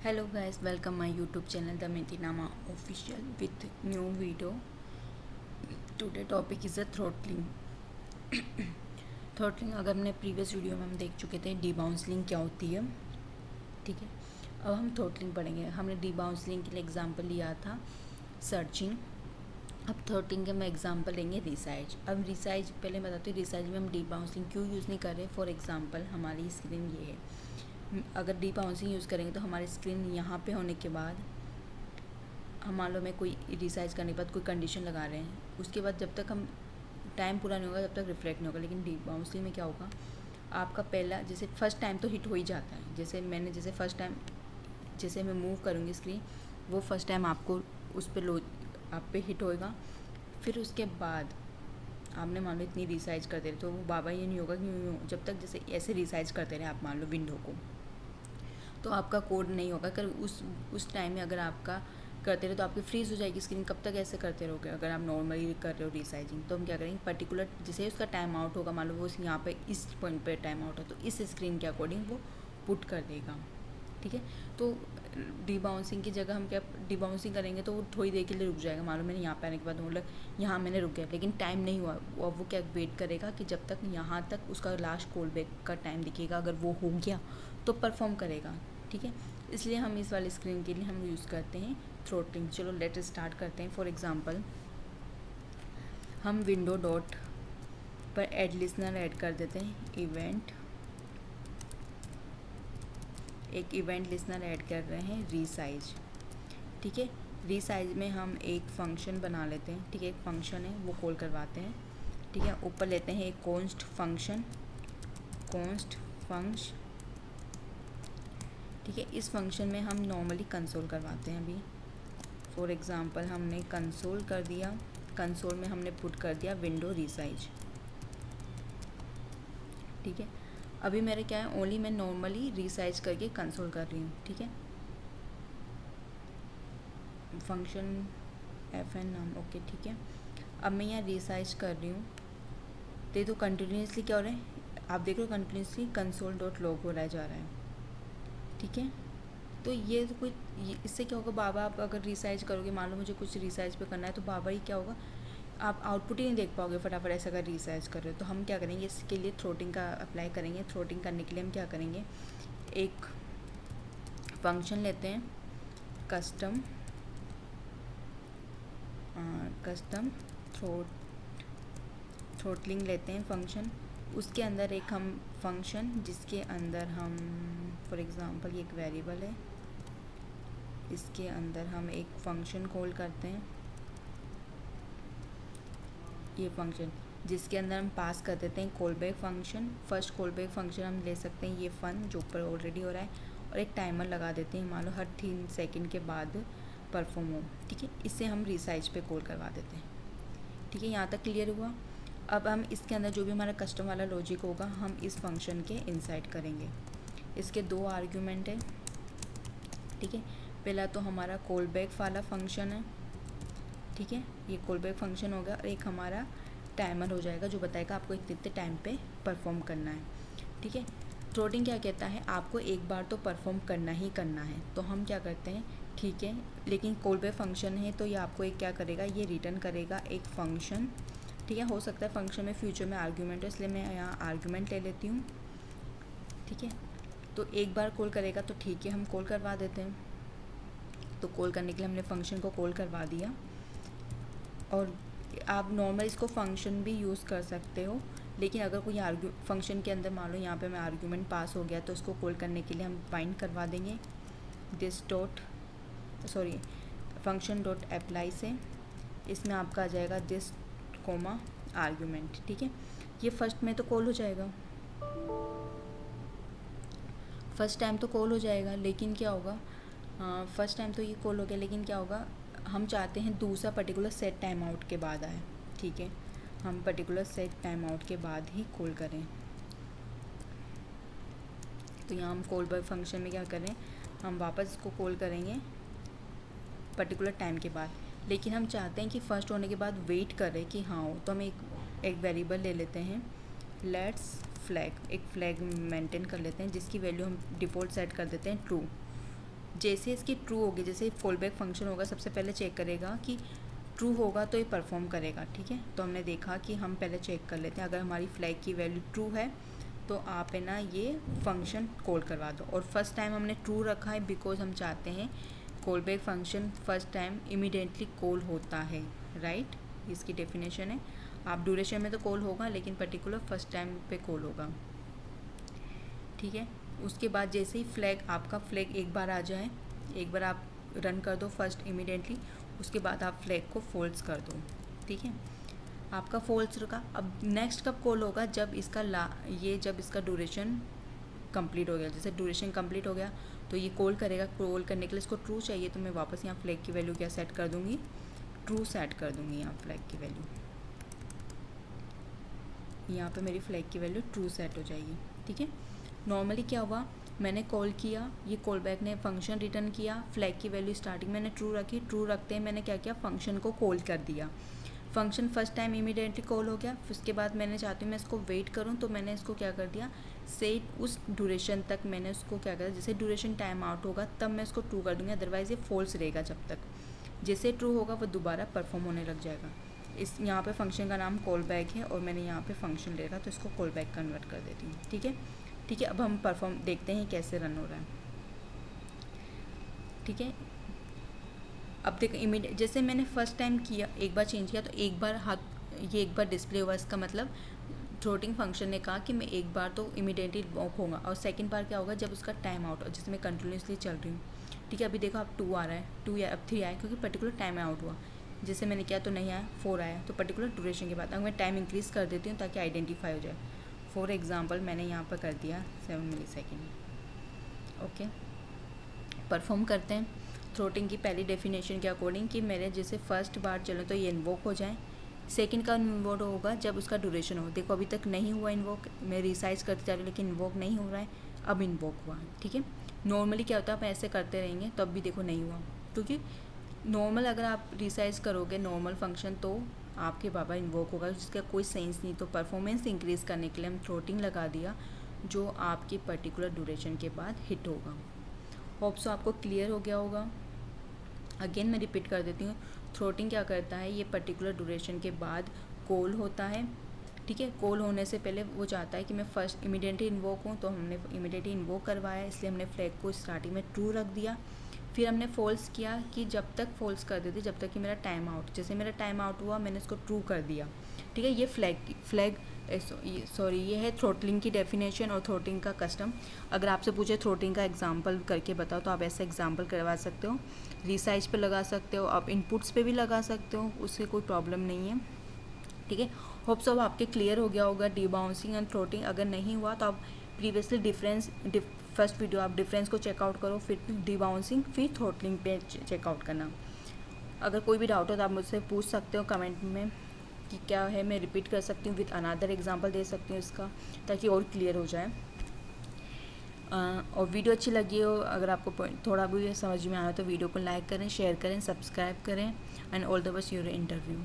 Hello guys, welcome my YouTube channel Damayanti Nama Official with new video. Today topic is a throttling. Throttling अगर हमने previous video में हम देख चुके थे डीबाउंसलिंग क्या होती है, ठीक है। अब हम थ्रोटलिंग पढ़ेंगे। हमने डीबाउंसलिंग के लिए एग्जांपल लिया था सर्चिंग। अब थ्रोटलिंग के हम एग्जांपल लेंगे रिसाइज। अब रिसाइज पहले बताते हैं रिसाइज में हम डीबाउंसलिंग क्यों यूज़ नहीं कर रहे। फॉर एग्जांपल हमारी स्क्रीन ये है, अगर डीबाउंसिंग यूज़ करेंगे तो हमारी स्क्रीन यहाँ पे होने के बाद हम मान लो में कोई रिसाइज करने के बाद कोई कंडीशन लगा रहे हैं, उसके बाद जब तक हम टाइम पूरा नहीं होगा तब तक रिफ्लेक्ट नहीं होगा। लेकिन डीबाउंसिंग में क्या होगा, आपका पहला जैसे फर्स्ट टाइम तो हिट हो ही जाता है। जैसे फर्स्ट टाइम जैसे मैं मूव करूँगी स्क्रीन, वो फर्स्ट टाइम आपको उस पर आप पे हिट होएगा। फिर उसके बाद आपने मान लो इतनी रिसाइज करते रहे तो वो बाबा ये नहीं होगा कि जब तक जैसे ऐसे रिसाइज करते रहे आप मान लो विंडो को, तो आपका कोड नहीं होगा। कर उस टाइम में अगर आपका करते रहे तो आपकी फ्रीज़ हो जाएगी स्क्रीन। कब तक ऐसे करते रहोगे अगर आप नॉर्मली कर रहे हो रिसाइजिंग। तो हम क्या करेंगे, पर्टिकुलर जैसे उसका टाइम आउट होगा, मान लो वो यहाँ पे इस पॉइंट पे टाइम आउट है तो इस स्क्रीन के अकॉर्डिंग वो पुट कर देगा, ठीक है। तो डीबाउंसिंग की जगह हम क्या डीबाउंसिंग करेंगे तो वो थोड़ी देर के लिए रुक जाएगा। मान लो मैंने यहाँ पे आने के बाद मतलब यहाँ मैंने रुक गया, लेकिन टाइम नहीं हुआ। वो क्या वेट करेगा कि जब तक यहाँ तक उसका लास्ट कॉल बैक का टाइम दिखेगा, अगर वो हो गया तो परफॉर्म करेगा, ठीक है। इसलिए हम इस वाले स्क्रीन के लिए हम यूज़ करते हैं थ्रोटलिंग। चलो लेट स्टार्ट करते हैं। फॉर एग्जांपल हम विंडो डॉट पर ऐड लिसनर ऐड कर देते हैं इवेंट, एक इवेंट लिसनर ऐड कर रहे हैं रीसाइज, ठीक है। रीसाइज में हम एक फंक्शन बना लेते हैं, ठीक है। एक फंक्शन है वो कॉल करवाते हैं, ठीक है। ऊपर लेते हैं एक कॉन्स्ट फंक्शन, ठीक है। इस फंक्शन में हम नॉर्मली कंसोल करवाते हैं। अभी फॉर एग्जांपल हमने कंसोल कर दिया, कंसोल में हमने पुट कर दिया विंडो रीसाइज, ठीक है। अभी मेरे क्या है, ओनली मैं नॉर्मली रीसाइज करके कंसोल कर रही हूँ, ठीक है। फंक्शन fn नाम, ओके, ठीक है। अब मैं यहाँ रीसाइज कर रही हूँ तो कंटिन्यूसली क्या हो रहा है, आप देख रहे हो कंटिन्यूसली कंसोल डॉट लॉग हो रहा जा रहा है, ठीक है। तो ये तो इससे क्या होगा, बाबा आप अगर रिसाइज करोगे, मान लो मुझे कुछ रिसाइज पे करना है तो बाबा ही क्या होगा, आप आउटपुट ही नहीं देख पाओगे फटाफट ऐसा अगर रिसाइज कर रहे हो। तो हम क्या करेंगे, इसके लिए थ्रोटिंग का अप्लाई करेंगे। थ्रोटिंग करने के लिए हम क्या करेंगे, एक फंक्शन लेते हैं कस्टम थ्रोटलिंग लेते हैं फंक्शन। उसके अंदर एक हम फंक्शन जिसके अंदर हम फॉर एग्ज़ाम्पल ये एक वेरिएबल है, इसके अंदर हम एक फंक्शन कॉल करते हैं। ये फंक्शन जिसके अंदर हम पास कर देते हैं call back function. First call back function हम ले सकते हैं ये फ़न जो ऊपर ऑलरेडी हो रहा है, और एक टाइमर लगा देते हैं, मान लो हर 3 सेकंड के बाद परफॉर्म हो, ठीक है। इससे हम रिसाइज पे कॉल करवा देते हैं, ठीक है। यहाँ तक क्लियर हुआ। अब हम इसके अंदर जो भी हमारा कस्टम वाला लॉजिक होगा हम इस फंक्शन के इनसाइड करेंगे। इसके 2 आर्ग्यूमेंट है, ठीक है। पहला तो हमारा कॉल बैक वाला फंक्शन है, ठीक है, ये कॉल बैक फंक्शन हो गया, और एक हमारा टाइमर हो जाएगा जो बताएगा आपको इतने टाइम पे परफॉर्म करना है, ठीक है। थ्रोटिंग क्या कहता है, आपको एक बार तो परफॉर्म करना ही करना है। तो हम क्या करते हैं, ठीक है, लेकिन कॉल बैक फंक्शन है तो ये आपको एक क्या करेगा, ये रिटर्न करेगा एक फंक्शन, ठीक है। हो सकता है फंक्शन में फ्यूचर में आर्ग्यूमेंट है, इसलिए मैं यहाँ आर्ग्यूमेंट ले लेती हूँ, ठीक है। तो एक बार कॉल करेगा तो ठीक है, हम कॉल करवा देते हैं। तो कॉल करने के लिए हमने फंक्शन को कॉल करवा दिया, और आप नॉर्मल इसको फंक्शन भी यूज़ कर सकते हो। लेकिन अगर कोई फंक्शन के अंदर मान लो यहाँ पे मैं आर्ग्यूमेंट पास हो गया तो उसको कॉल करने के लिए हम बाइंड करवा देंगे फंक्शन डॉट अप्लाई से। इसमें आपका आ जाएगा दिस कोमा आर्ग्यूमेंट, ठीक है। ये फर्स्ट में तो कॉल हो जाएगा, फर्स्ट टाइम तो कॉल हो जाएगा, लेकिन क्या होगा, फर्स्ट टाइम तो ये कॉल हो गया, लेकिन क्या होगा, हम चाहते हैं दूसरा पर्टिकुलर सेट टाइम आउट के बाद आए, ठीक है। हम पर्टिकुलर सेट टाइम आउट के बाद ही कॉल करें। तो यहाँ हम कॉल बैक फंक्शन में क्या करें, हम वापस इसको कॉल करेंगे पर्टिकुलर टाइम के बाद, लेकिन हम चाहते हैं कि फ़र्स्ट होने के बाद वेट करें कि हाँ हो। तो हम एक वेरिएबल ले लेते हैं, लेट्स फ्लैग, एक फ्लैग मेंटेन कर लेते हैं जिसकी वैल्यू हम डिफ़ॉल्ट सेट कर देते हैं ट्रू, जैसे इसकी ट्रू होगी, जैसे कॉल बैक फंक्शन होगा सबसे पहले चेक करेगा कि ट्रू होगा तो ये परफॉर्म करेगा, ठीक है। तो हमने देखा कि हम पहले चेक कर लेते हैं, अगर हमारी फ्लैग की वैल्यू ट्रू है तो आप है ना ये फंक्शन कॉल करवा दो। और फर्स्ट टाइम हमने ट्रू रखा है बिकॉज हम चाहते हैं call back function first time immediately call होता है, राइट, इसकी डेफिनेशन है। आप ड्यूरेशन में तो कॉल होगा लेकिन पर्टिकुलर फर्स्ट टाइम पे कॉल होगा, ठीक है। उसके बाद जैसे ही फ्लैग आपका फ्लैग एक बार आ जाए, एक बार आप रन कर दो फर्स्ट इमीडिएटली, उसके बाद आप फ्लैग को फॉल्स कर दो, ठीक है। आपका फॉल्स रखा, अब नेक्स्ट कब कॉल होगा, जब इसका जब इसका ड्यूरेशन कंप्लीट हो गया। जैसे ड्यूरेशन कंप्लीट हो गया तो ये कॉल करेगा। कॉल करने के लिए इसको ट्रू चाहिए तो मैं वापस यहाँ फ्लैग की वैल्यू क्या सेट कर दूँगी, ट्रू सेट कर दूँगी। यहाँ फ्लैग की वैल्यू, यहाँ पे मेरी फ्लैग की वैल्यू ट्रू सेट हो जाएगी, ठीक है। नॉर्मली क्या हुआ, मैंने कॉल किया, ये कॉल बैक ने फंक्शन रिटर्न किया, फ्लैग की वैल्यू स्टार्टिंग मैंने ट्रू रखी, ट्रू रखते ही मैंने क्या किया, फंक्शन को कॉल कर दिया। Function first time immediately call हो गया। उसके बाद मैंने चाहती हूँ मैं इसको वेट करूँ तो मैंने इसको क्या कर दिया, सेट उस ड्यूरेशन तक मैंने उसको क्या करा, जैसे ड्यूरेशन टाइम आउट होगा तब मैं इसको ट्रू कर दूँगी, अदरवाइज़ ये फॉल्स रहेगा जब तक। जैसे ट्रू होगा वो दोबारा परफॉर्म होने लग जाएगा। इस यहाँ पे फंक्शन का नाम कॉल बैक है और मैंने यहाँ पे फंक्शन ले रखा तो इसको कॉल बैक कन्वर्ट कर देती हूँ, ठीक है। ठीक है, अब हम परफॉर्म देखते हैं कैसे रन हो रहा है, ठीक है। अब देखो इमीडिएट जैसे मैंने फर्स्ट टाइम किया, एक बार चेंज किया तो एक बार ये एक बार डिस्प्ले हुआ, इसका मतलब थ्रोटिंग फंक्शन ने कहा कि मैं एक बार तो इमीडिएटली वॉक होगा। और सेकंड बार क्या होगा, जब उसका टाइम आउट हो, जैसे मैं कंटिन्यूसली चल रही हूँ, ठीक है। अभी देखो अब 2 आ रहा है, 2 या अब 3 आया क्योंकि पर्टिकुलर टाइम आउट हुआ। जैसे मैंने किया तो नहीं आया, 4 आया, तो पर्टिकुलर ड्यूरेशन के बाद अगर मैं टाइम इंक्रीज़ कर देती हूँ ताकि आइडेंटिफाई हो जाए। फॉर एग्ज़ाम्पल मैंने यहाँ पर कर दिया 7 मिलीसेकंड, ओके। परफॉर्म करते हैं थ्रोटिंग की पहली डेफिनेशन के अकॉर्डिंग कि मेरे जैसे फर्स्ट बार चलो तो ये इन्वोक हो जाए। सेकंड का इन्वोक होगा जब उसका ड्यूरेशन हो। देखो अभी तक नहीं हुआ इन्वोक, मैं रिसाइज करते जा रही हूँ लेकिन इन्वोक नहीं हो रहा है, अब इन्वोक हुआ है, ठीक है। नॉर्मली क्या होता है, आप ऐसे करते रहेंगे तब भी देखो नहीं हुआ, क्योंकि नॉर्मल अगर आप रिसाइज करोगे नॉर्मल फंक्शन तो आपके बाबा इन्वोक होगा, जिसका कोई सेंस नहीं। तो परफॉर्मेंस इंक्रीज़ करने के लिए हम थ्रोटिंग लगा दिया जो आपकी पर्टिकुलर ड्यूरेशन के बाद हिट होगा। होप सो आपको क्लियर हो गया होगा। अगेन मैं रिपीट कर देती हूँ, थ्रोटिंग क्या करता है, ये पर्टिकुलर ड्यूरेशन के बाद कॉल होता है, ठीक है। कॉल होने से पहले वो चाहता है कि मैं फर्स्ट इमीडिएटली इन्वोक हूँ, तो हमने इमीडिएटली इन्वोक करवाया, इसलिए हमने फ्लैग को स्टार्टिंग में ट्रू रख दिया। फिर हमने फॉल्स किया कि जब तक फॉल्स कर देते जब तक कि मेरा टाइम आउट, जैसे मेरा टाइम आउट हुआ मैंने इसको ट्रू कर दिया, ठीक है। ये ये है थ्रोटलिंग की डेफिनेशन और थ्रोटलिंग का कस्टम। अगर आपसे पूछे थ्रोटलिंग का एग्जांपल करके बताओ तो आप ऐसा एग्जांपल करवा सकते हो, रिसाइज पे लगा सकते हो, आप इनपुट्स पे भी लगा सकते हो, उससे कोई प्रॉब्लम नहीं है, ठीक है। होप सो अब आपके क्लियर हो गया होगा डीबाउंसिंग एंड थ्रोटलिंग। अगर नहीं हुआ तो आप प्रीवियसली फर्स्ट वीडियो आप डिफरेंस को चेकआउट करो, फिर डीबाउंसिंग, फिर थ्रोटलिंग पे चेकआउट करना। अगर कोई भी डाउट हो तो आप मुझसे पूछ सकते हो कमेंट में कि क्या है, मैं रिपीट कर सकती हूँ, विद अनदर एग्जांपल दे सकती हूँ इसका, ताकि और क्लियर हो जाए। और वीडियो अच्छी लगी हो, अगर आपको थोड़ा भी समझ में आया तो वीडियो को लाइक करें, शेयर करें, सब्सक्राइब करें and all the best your interview.